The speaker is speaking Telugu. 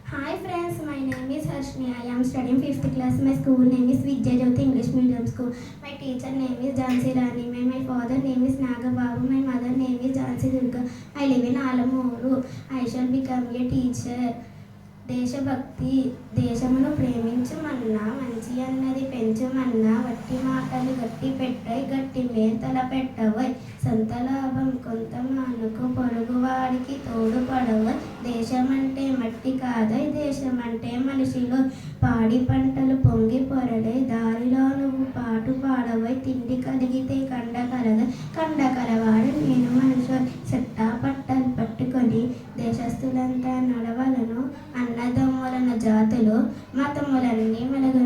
Hi friends, my name is Harshni. I am studying 5th class. My school name is Vidya Jyoti English Medium School. My teacher name is Jhansi Rani. My father name is Nagababu. My mother name is Jhansi Durga. I live in Alamuru. I shall become a teacher. దేశభక్తి దేశమును ప్రేమించమన్నా మంచి అన్నది పెంచమన్నా వట్టి మాటలు గట్టి పెట్టాయి గట్టి మేతల పెట్టవై సొంత లాభం కొంత మానుకు పొరుగువాడికి తోడుపడవై దేశమంటే మట్టి కాదై దేశమంటే మనిషిలో పాడి పంటలు పొంగి పొరలే దారిలో నువ్వు పాటు పాడవై తిండి కలిగితే కండ కలవాడు నేను మనుషు చెట్టా పట్టలు పట్టుకొని దేశస్తులంతా నడవలను అన్నదమ్ములన్న జాతులు మతములన్నీ మెలగ